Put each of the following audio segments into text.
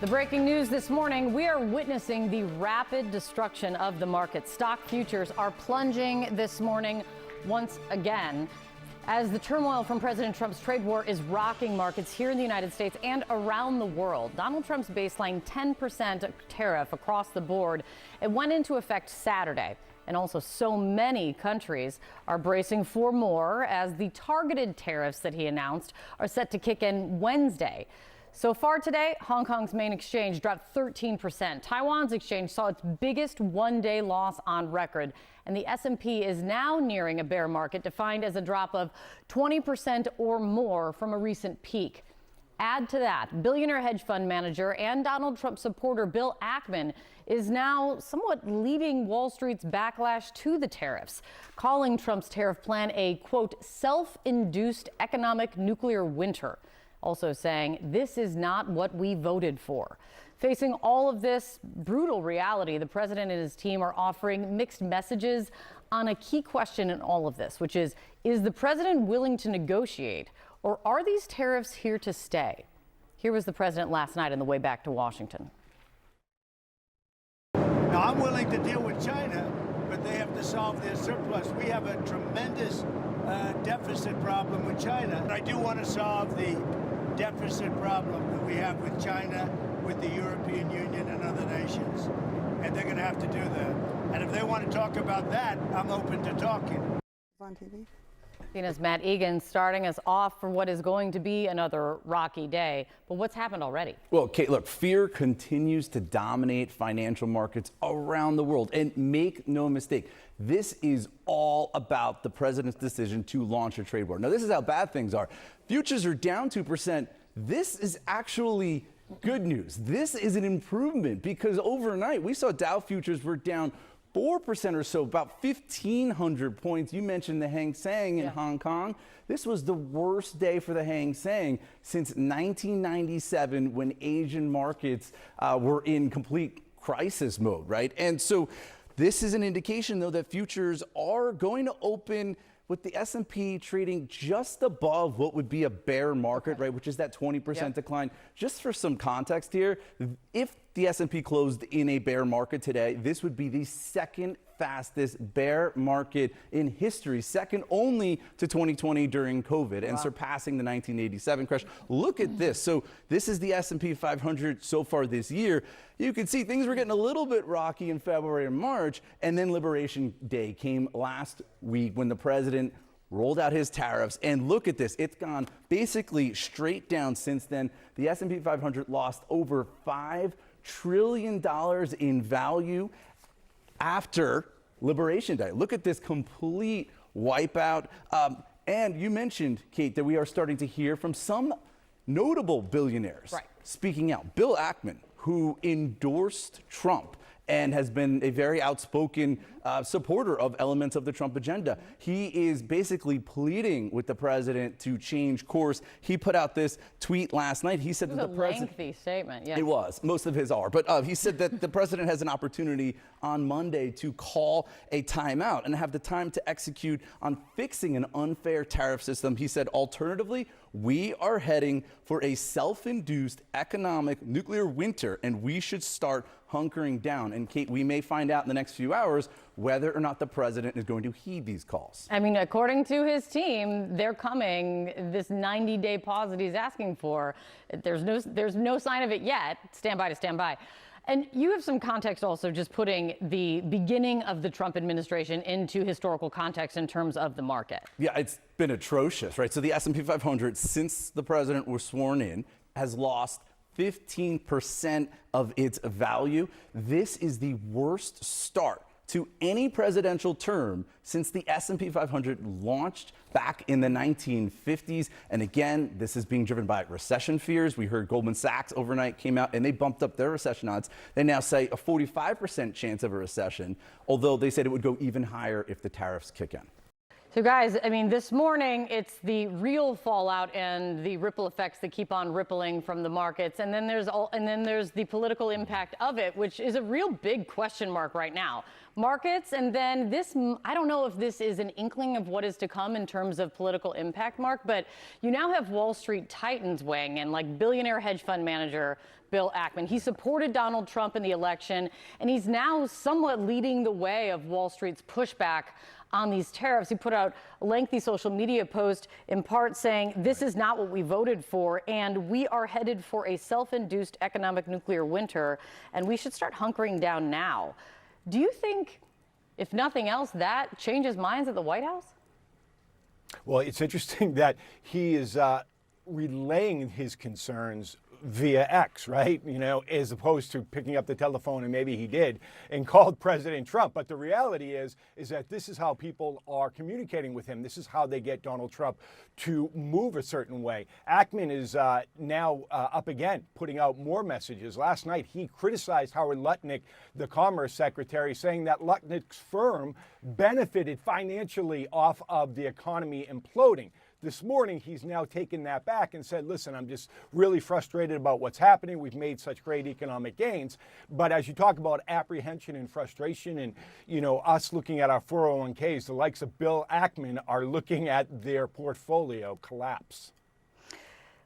The breaking news this morning, we are witnessing the rapid destruction of the market. Stock futures are plunging this morning once again as the turmoil from President Trump's trade war is rocking markets here in the United States and around the world. Donald Trump's baseline 10% tariff across the board, it went into effect Saturday. And also so many countries are bracing for more as the targeted tariffs that he announced are set to kick in Wednesday. So far today, Hong Kong's main exchange dropped 13%. Taiwan's exchange saw its biggest one-day loss on record. And the S&P is now nearing a bear market defined as a drop of 20% or more from a recent peak. Add to that, billionaire hedge fund manager and Donald Trump supporter Bill Ackman is now somewhat leading Wall Street's backlash to the tariffs, calling Trump's tariff plan a, quote, self-induced economic nuclear winter. Also saying this is not what we voted for. Facing all of this brutal reality, the president and his team are offering mixed messages on a key question in all of this, which is the president willing to negotiate, or are these tariffs here to stay? Here was the president last night on the way back to Washington. Now, I'm willing to deal with China, but they have to solve their surplus. We have a tremendous deficit problem with China. I do want to solve the deficit problem that we have with China, with the European Union and other nations. And they're going to have to do that. And if they want to talk about that, I'm open to talking. On TV. CNN's Matt Egan starting us off for what is going to be another rocky day. But what's happened already? Well, Kate, look, fear continues to dominate financial markets around the world. And make no mistake, this is all about the president's decision to launch a trade war. Now, this is how bad things are. Futures are down 2%. This is actually good news. This is an improvement because overnight we saw Dow futures were down 4% or so, about 1,500 points. You mentioned the Hang Seng in Hong Kong. This was the worst day for the Hang Seng since 1997 when Asian markets were in complete crisis mode, right? And so this is an indication, though, that futures are going to open with the S&P trading just above what would be a bear market, right, which is that 20% decline. Just for some context here, if the S&P closed in a bear market today, this would be the second fastest bear market in history, second only to 2020 during COVID and surpassing the 1987 crash. Look at this. So this is the S&P 500 so far this year. You can see things were getting a little bit rocky in February and March, and then Liberation Day came last week when the president rolled out his tariffs. And look at this. It's gone basically straight down since then. The S&P 500 lost over $5 trillion in value after Liberation Day. Look at this complete wipeout. And you mentioned, Kate, that we are starting to hear from some notable billionaires speaking out. Bill Ackman, who endorsed Trump and has been a very outspoken supporter of elements of the Trump agenda. He is basically pleading with the president to change course. He put out this tweet last night. He said that the president— lengthy statement, yeah. It was. Most of his are. But he said that the president has an opportunity on Monday to call a timeout and have the time to execute on fixing an unfair tariff system. He said, alternatively, we are heading for a self-induced economic nuclear winter, and we should start hunkering down. And Kate, we may find out in the next few hours whether or not the president is going to heed these calls. I mean, according to his team, they're coming. This 90-day pause that he's asking for, there's no sign of it yet. Stand by to stand by. And you have some context also, just putting the beginning of the Trump administration into historical context in terms of the market. Yeah, it's been atrocious, right? So the S&P 500, since the president was sworn in, has lost 15% of its value. This is the worst start to any presidential term since the S&P 500 launched back in the 1950s. And again, this is being driven by recession fears. We heard Goldman Sachs overnight came out and they bumped up their recession odds. They now say a 45% chance of a recession, although they said it would go even higher if the tariffs kick in. So guys, I mean, this morning, it's the real fallout and the ripple effects that keep on rippling from the markets. And then there's the political impact of it, which is a real big question mark right now. Markets, and then this, I don't know if this is an inkling of what is to come in terms of political impact, Mark, but you now have Wall Street titans weighing in, like billionaire hedge fund manager Bill Ackman. He supported Donald Trump in the election, and he's now somewhat leading the way of Wall Street's pushback on these tariffs. He put out a lengthy social media post in part saying, "This is not what we voted for, and we are headed for a self-induced economic nuclear winter, and we should start hunkering down now." Do you think, if nothing else, that changes minds at the White House? Well, it's interesting that he is relaying his concerns via X, right? You know, as opposed to picking up the telephone, and maybe he did, and called President Trump. But the reality is that this is how people are communicating with him. This is how they get Donald Trump to move a certain way. Ackman is now up again, putting out more messages. Last night, he criticized Howard Lutnick, the Commerce Secretary, saying that Lutnick's firm benefited financially off of the economy imploding. This morning, he's now taken that back and said, listen, I'm just really frustrated about what's happening. We've made such great economic gains. But as you talk about apprehension and frustration and, you know, us looking at our 401ks, the likes of Bill Ackman are looking at their portfolio collapse.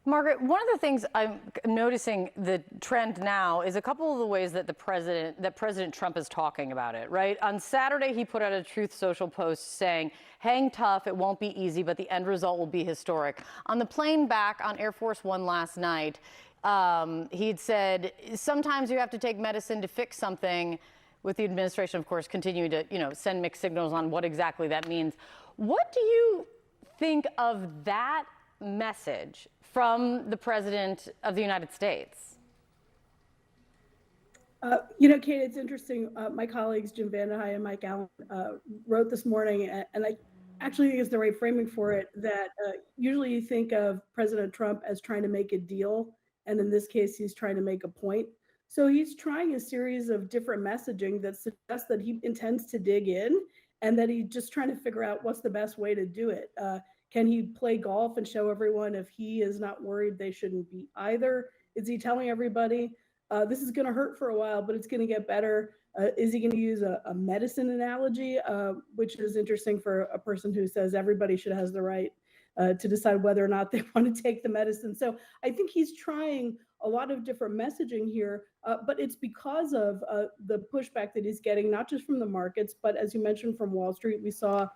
Margaret, one of the things I'm noticing the trend now is a couple of the ways that President Trump is talking about it, right? On Saturday, he put out a Truth Social post saying, "Hang tough, it won't be easy, but the end result will be historic." On the plane back on Air Force One last night, he'd said, "Sometimes you have to take medicine to fix something," with the administration, of course, continuing to, send mixed signals on what exactly that means. What do you think of that message from the President of the United States? Kate, it's interesting. My colleagues, Jim Vandehei and Mike Allen, wrote this morning, and I actually think it's the right framing for it, that usually you think of President Trump as trying to make a deal, and in this case, he's trying to make a point. So he's trying a series of different messaging that suggests that he intends to dig in and that he's just trying to figure out what's the best way to do it. Can he play golf and show everyone if he is not worried they shouldn't be either? Is he telling everybody this is going to hurt for a while, but it's going to get better? Is he going to use a medicine analogy, which is interesting for a person who says everybody should have the right to decide whether or not they want to take the medicine? So I think he's trying a lot of different messaging here, but it's because of the pushback that he's getting, not just from the markets, but as you mentioned, from Wall Street. We saw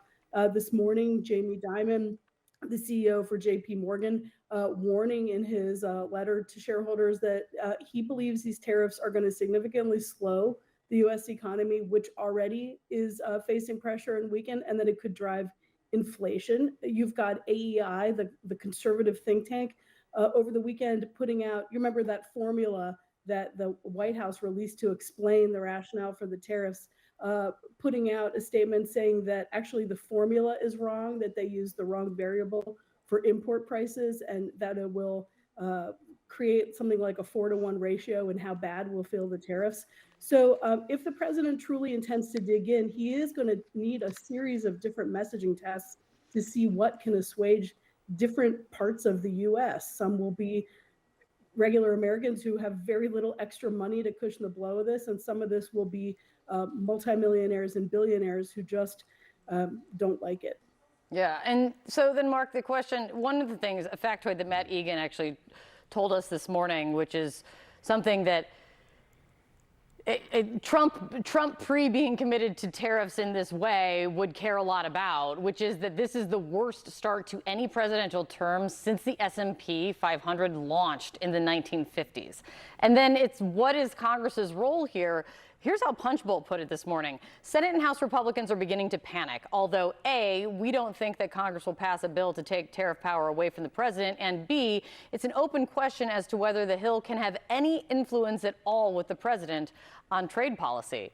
this morning Jamie Dimon, the CEO for JP Morgan, warning in his letter to shareholders that he believes these tariffs are going to significantly slow the U.S. economy, which already is facing pressure and weaken, and that it could drive inflation. You've got AEI, the conservative think tank, over the weekend putting out, you remember that formula that the White House released to explain the rationale for the tariffs, putting out a statement saying that actually the formula is wrong, that they use the wrong variable for import prices, and that it will create something like a 4-to-1 ratio in how bad we'll feel the tariffs. So if the president truly intends to dig in, he is going to need a series of different messaging tests to see what can assuage different parts of the U.S. Some will be regular Americans who have very little extra money to cushion the blow of this, and some of this will be multimillionaires and billionaires who just don't like it. Yeah, and so then, Mark, the question, one of the things, a factoid that Matt Egan actually told us this morning, which is something that Trump pre-being committed to tariffs in this way would care a lot about, which is that this is the worst start to any presidential term since the S&P 500 launched in the 1950s. And then it's, what is Congress's role here? Here's how Punchbowl put it this morning. Senate and House Republicans are beginning to panic, although A, we don't think that Congress will pass a bill to take tariff power away from the president, and B, it's an open question as to whether the Hill can have any influence at all with the president on trade policy.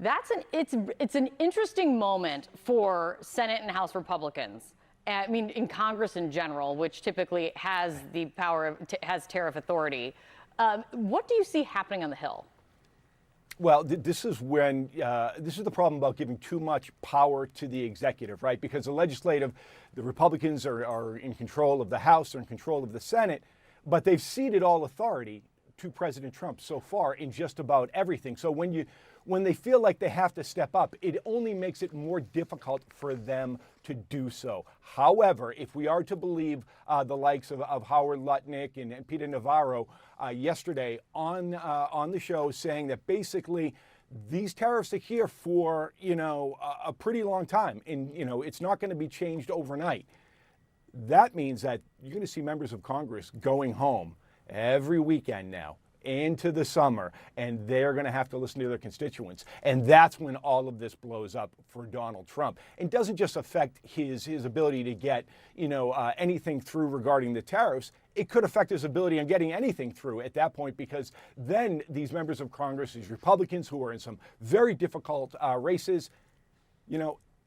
It's an interesting moment for Senate and House Republicans. I mean, in Congress in general, which typically has the power, has tariff authority. What do you see happening on the Hill? Well, this is when this is the problem about giving too much power to the executive, right? Because the Republicans are in control of the House, are in control of the Senate, but they've ceded all authority to President Trump so far in just about everything. So when they feel like they have to step up, it only makes it more difficult for them to do so. However, if we are to believe the likes of Howard Lutnick and Peter Navarro yesterday on the show, saying that basically these tariffs are here for a pretty long time, and it's not going to be changed overnight. That means that you're going to see members of Congress going home every weekend now into the summer, and they're going to have to listen to their constituents. And that's when all of this blows up for Donald Trump. It doesn't just affect his ability to get, anything through regarding the tariffs. It could affect his ability on getting anything through at that point, because then these members of Congress, these Republicans who are in some very difficult races,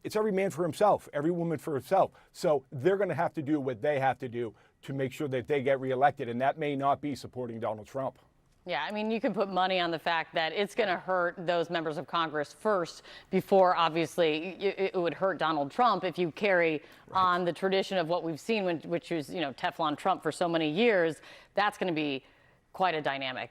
it's every man for himself, every woman for herself. So they're going to have to do what they have to do to make sure that they get reelected. And that may not be supporting Donald Trump. Yeah, I mean, you can put money on the fact that it's going to hurt those members of Congress first before, obviously, it would hurt Donald Trump if you carry on the tradition of what we've seen, which is, Teflon Trump for so many years. That's going to be quite a dynamic.